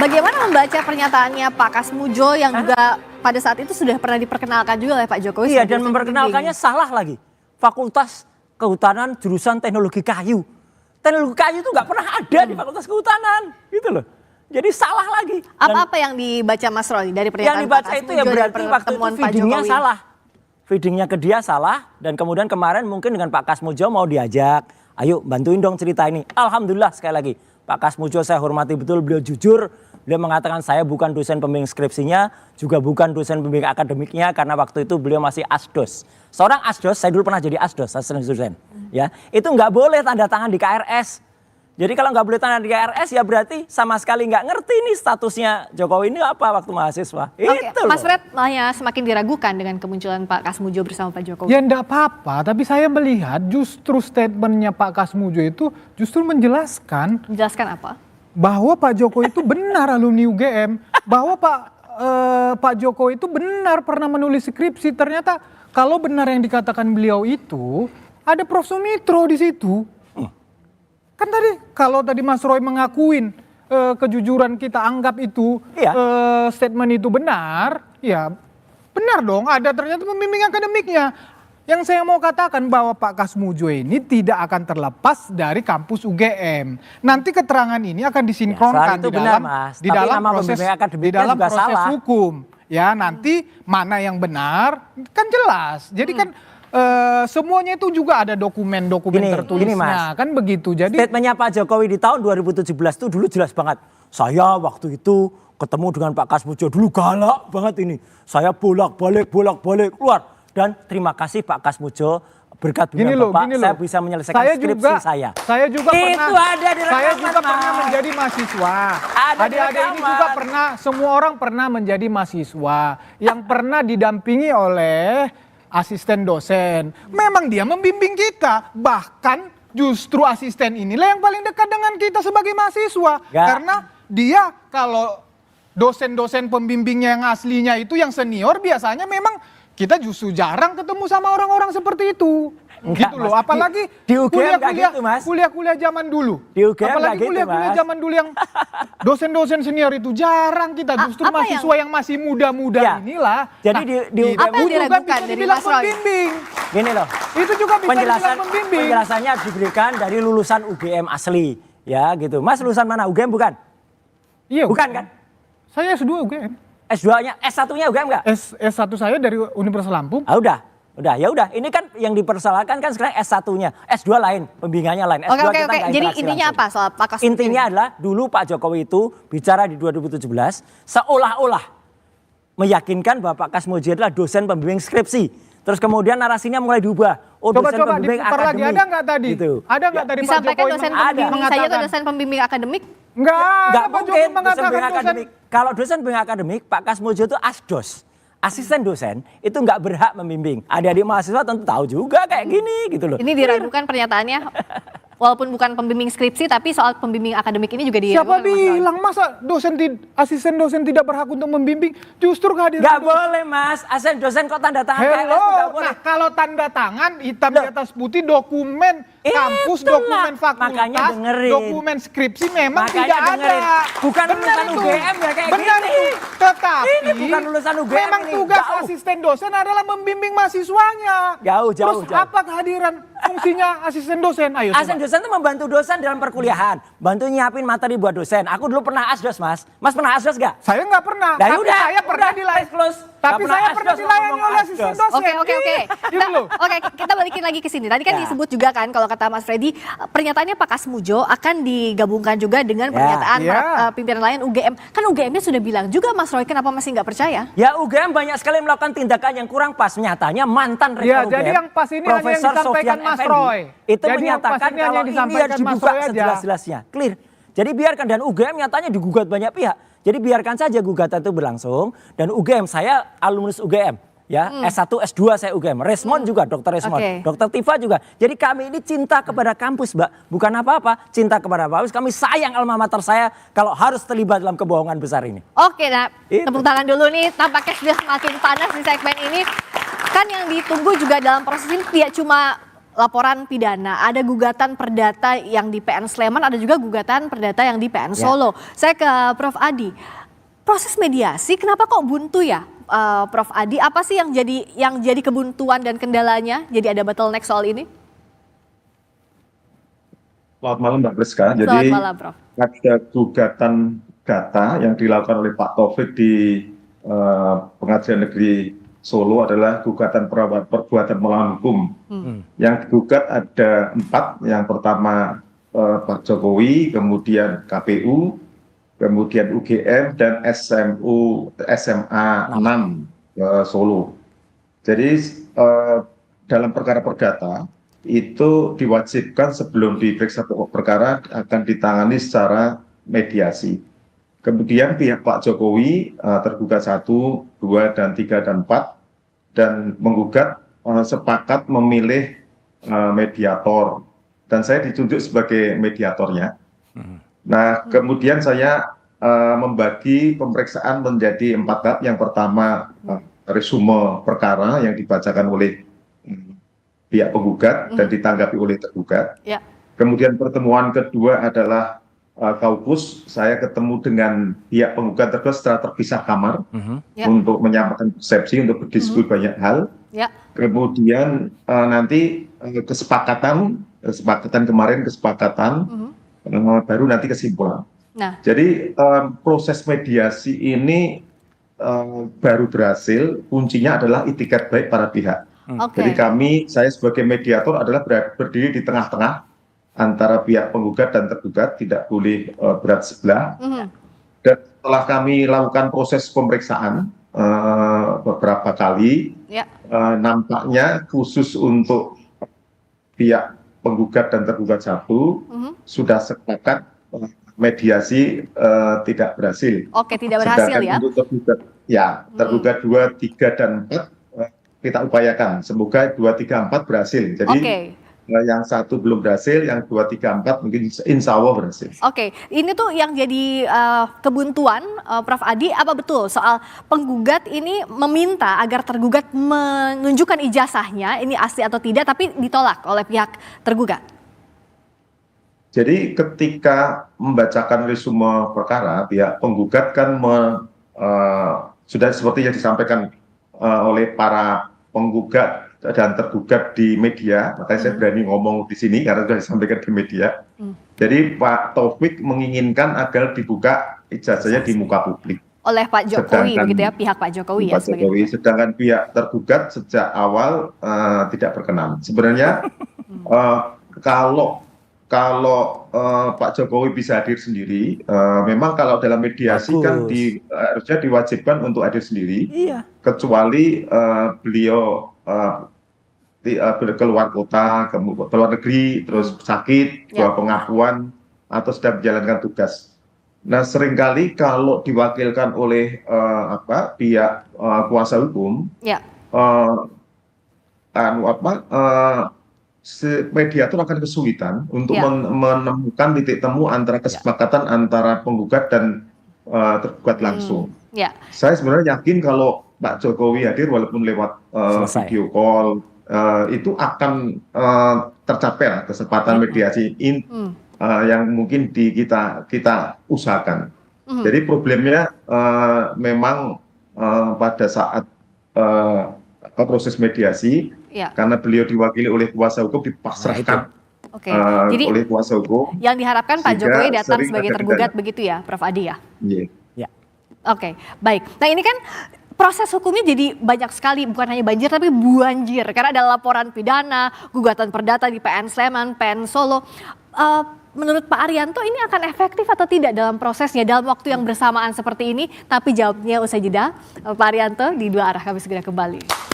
Bagaimana membaca pernyataannya Pak Kasmujo yang juga pada saat itu sudah pernah diperkenalkan juga oleh Pak Jokowi? Iya, dan memperkenalkannya salah lagi. Fakultas Kehutanan jurusan Teknologi Kayu. Teknologi kayu itu nggak pernah ada di Fakultas Kehutanan, gitu loh. Jadi salah lagi. Apa yang dibaca Mas Roy dari pernyataan yang dibaca Pak itu ya berarti waktu itu feedingnya salah. Feedingnya ke dia salah, dan kemudian kemarin mungkin dengan Pak Kasmujo mau diajak, ayo bantuin dong cerita ini. Alhamdulillah sekali lagi, Pak Kasmujo saya hormati betul, beliau jujur. Beliau mengatakan saya bukan dosen pembimbing skripsinya, juga bukan dosen pembimbing akademiknya, karena waktu itu beliau masih asdos. Seorang asdos, saya dulu pernah jadi asdos, asisten dosen. Ya, itu nggak boleh tanda tangan di KRS. Jadi kalau nggak boleh tanda di KRS ya berarti sama sekali nggak ngerti nih statusnya Jokowi ini apa waktu mahasiswa. Itu Mas Fred malah semakin diragukan dengan kemunculan Pak Kasmujo bersama Pak Jokowi. Ya enggak apa-apa, tapi saya melihat justru statementnya Pak Kasmujo itu justru menjelaskan. Menjelaskan apa? Bahwa Pak Jokowi itu benar alumni UGM, bahwa Pak Jokowi itu benar pernah menulis skripsi. Ternyata kalau benar yang dikatakan beliau itu ada Prof. Sumitro di situ. Kan tadi kalau tadi Mas Roy mengakuin kejujuran kita anggap itu statement itu benar, ya benar dong. Ada ternyata pembimbing akademiknya. Yang saya mau katakan bahwa Pak Kasmujo ini tidak akan terlepas dari kampus UGM. Nanti keterangan ini akan disinkronkan di dalam proses hukum. Ya nanti mana yang benar kan jelas. Jadi kan semuanya itu juga ada dokumen-dokumen tertulisnya. Kan begitu. Jadi statementnya Pak Jokowi di tahun 2017 itu dulu jelas banget. Saya waktu itu ketemu dengan Pak Kasmujo dulu galak banget ini. Saya bolak-balik keluar. Dan terima kasih Pak Kasmujo, berkat bimbingan Bapak saya bisa menyelesaikan skripsi saya. Saya juga pernah menjadi mahasiswa. Adik-adik ini juga pernah, semua orang pernah menjadi mahasiswa yang pernah didampingi oleh asisten dosen. Memang dia membimbing kita, bahkan justru asisten inilah yang paling dekat dengan kita sebagai mahasiswa. Karena dia kalau dosen-dosen pembimbingnya yang aslinya itu yang senior biasanya memang kita justru jarang ketemu sama orang-orang seperti itu. Gitu loh, apalagi di UGM gitu, Mas. Kuliah-kuliah zaman dulu. Di UGM apalagi kuliah-kuliah zaman dulu yang dosen-dosen senior itu jarang kita, justru mahasiswa yang masih muda-muda inilah. Jadi di UGM apa yang diragukan dari Mas Roy? Pembimbing. Gini loh. Itu juga bisa dibilang pembimbing. Penjelasannya diberikan dari lulusan UGM asli, ya gitu. Mas lulusan mana? UGM bukan? Iya. Bukan kan? Saya S2 UGM. S2-nya, S1-nya UGM enggak? S1 saya dari Universitas Lampung. Ah udah. Ya udah. Ini kan yang dipersoalkan kan sekarang S1-nya. S2 lain, pembimbingannya lain. S2 Oke. Jadi intinya apa soal Pak Kasmujo? Intinya adalah dulu Pak Jokowi itu bicara di 2017 seolah-olah meyakinkan bahwa Pak Kasmujo adalah dosen pembimbing skripsi. Terus kemudian narasinya mulai diubah. Oh, coba dosen pembimbing akademik. Lagi, ada nggak tadi? Gitu. Ada nggak tadi Pak Disampaikan Jokowi dosen pembimbing saja atau dosen pembimbing akademik? Enggak mungkin dosen pembimbing akademik. Kalau dosen pembimbing akademik, Pak Kasmujo itu asdos. Asisten dosen itu nggak berhak membimbing. Adik-adik mahasiswa tentu tahu juga kayak gini gitu loh. Ini diragukan pernyataannya. Walaupun bukan pembimbing skripsi, tapi soal pembimbing akademik ini juga diragukan. Siapa bilang masa asisten dosen tidak berhak untuk membimbing? Justru kehadiran nggak boleh Mas, asisten dosen kok tanda tangan KRS nggak boleh. Nah kalau tanda tangan hitam di atas putih dokumen kampus, dokumen fakultas, dokumen skripsi memang tidak ada. Bukan lulusan UGM ya kayak benar gini. Itu. Tetapi ini bukan lulusan UGM memang tugas asisten dosen adalah membimbing mahasiswanya. Jauh. Terus apa kehadiran fungsinya asisten dosen? Ayo asisten dosen itu membantu dosen dalam perkuliahan, bantu nyiapin materi buat dosen. Aku dulu pernah asdos Mas. Mas pernah asdos gak? Saya nggak pernah. Tapi saya pernah dilayani. Tapi saya pernah dilayani oleh asisten dosen. Oke, kita balikin lagi ke sini. Tadi kan disebut juga kan kalau kata Mas Freddy, pernyataannya Pak Kasmujo akan digabungkan juga dengan pernyataan pimpinan lain UGM. Kan UGM-nya sudah bilang juga Mas Roy, kenapa masih nggak percaya? Ya UGM banyak sekali melakukan tindakan yang kurang pas. Nyatanya mantan rektor UGM, jadi yang pas ini hanya yang disampaikan Mas Roy. Itu menyatakan kalau ini harus dibuka sejelas-jelasnya. Clear. Jadi biarkan, dan UGM nyatanya digugat banyak pihak. Jadi biarkan saja gugatan itu berlangsung, dan UGM, saya alumnus UGM. Ya, S1, S2 saya UGM, Resmond juga, Dr. Resmond, Dr. Tifa juga. Jadi kami ini cinta kepada kampus, Mbak. Bukan apa-apa, cinta kepada kampus. Kami sayang alma mater saya kalau harus terlibat dalam kebohongan besar ini. Oke, nah tepuk tangan dulu nih, tampaknya sudah semakin panas di segmen ini. Kan yang ditunggu juga dalam proses ini tidak cuma laporan pidana, ada gugatan perdata yang di PN Sleman, ada juga gugatan perdata yang di PN Solo. Saya ke Prof. Adi, proses mediasi kenapa kok buntu ya, Prof. Adi? Apa sih yang jadi kebuntuan dan kendalanya? Jadi ada bottleneck soal ini? Selamat malam Mbak Priska. Jadi Selamat malam, Prof. ada gugatan data yang dilakukan oleh Pak Taufik di Pengadilan Negeri Solo adalah gugatan perbuatan melawan hukum. Yang digugat ada 4. Yang pertama Pak Jokowi, kemudian KPU, kemudian UGM dan SMA 6 Solo. Jadi dalam perkara perdata itu diwajibkan sebelum diperiksa pokok perkara akan ditangani secara mediasi. Kemudian pihak Pak Jokowi tergugat 1, 2, dan 3, dan 4 dan menggugat sepakat memilih mediator dan saya ditunjuk sebagai mediatornya. Nah, kemudian saya membagi pemeriksaan menjadi 4 tahap. Yang pertama resume perkara yang dibacakan oleh pihak penggugat dan ditanggapi oleh tergugat. Kemudian pertemuan kedua adalah kaukus, saya ketemu dengan pihak penggugat tergugat secara terpisah kamar untuk menyampaikan persepsi, untuk berdiskusi banyak hal. Kemudian nanti kesepakatan kemarin baru nanti kesimpulan. Jadi proses mediasi ini baru berhasil, kuncinya adalah itikat baik para pihak. Jadi saya sebagai mediator adalah berdiri di tengah-tengah antara pihak penggugat dan tergugat, tidak boleh berat sebelah. Dan setelah kami lakukan proses pemeriksaan beberapa kali, nampaknya khusus untuk pihak penggugat dan tergugat 1 sudah sepakat mediasi tidak berhasil. Tidak berhasil. Sedangkan untuk tergugat, tergugat 2, 3, dan 4 kita upayakan. Semoga 2, 3, 4 berhasil. Jadi yang 1 belum berhasil, yang 2, 3, 4 mungkin insya Allah berhasil. Ini tuh yang jadi kebuntuan, Prof. Adi, apa betul soal penggugat ini meminta agar tergugat menunjukkan ijazahnya, ini asli atau tidak, tapi ditolak oleh pihak tergugat? Jadi ketika membacakan resume perkara, pihak penggugat kan sudah seperti yang disampaikan oleh para penggugat dan tergugat di media, makanya saya berani ngomong di sini karena sudah disampaikan di media. Jadi Pak Taufik menginginkan agar dibuka ijazahnya di muka publik. Oleh Pak Jokowi, begitu ya, pihak Pak Jokowi. Pak Jokowi, sedangkan pihak tergugat sejak awal tidak berkenan. Sebenarnya kalau Pak Jokowi bisa hadir sendiri, memang kalau dalam mediasi kan harusnya diwajibkan untuk hadir sendiri, kecuali beliau keluar kota, keluar negeri, terus sakit, pengakuan, atau sedang menjalankan tugas. Nah, seringkali kalau diwakilkan oleh pihak kuasa hukum, mediator akan kesulitan untuk menemukan titik temu antara kesepakatan antara penggugat dan tergugat langsung. Saya sebenarnya yakin kalau Pak Jokowi hadir walaupun lewat video call, itu akan tercapai kesempatan mediasi yang mungkin kita usahakan. Jadi problemnya memang pada saat proses mediasi, karena beliau diwakili oleh kuasa hukum dipasrahkan jadi oleh kuasa hukum. Yang diharapkan Pak Jokowi datang sebagai tergugat begitu ya, Prof. Adi ya? Baik. Nah, ini kan proses hukumnya jadi banyak sekali, bukan hanya banjir tapi buanjir. Karena ada laporan pidana, gugatan perdata di PN Sleman, PN Solo. Menurut Pak Arianto ini akan efektif atau tidak dalam prosesnya, dalam waktu yang bersamaan seperti ini? Tapi jawabnya usai jeda. Pak Arianto di Dua Arah, kami segera kembali.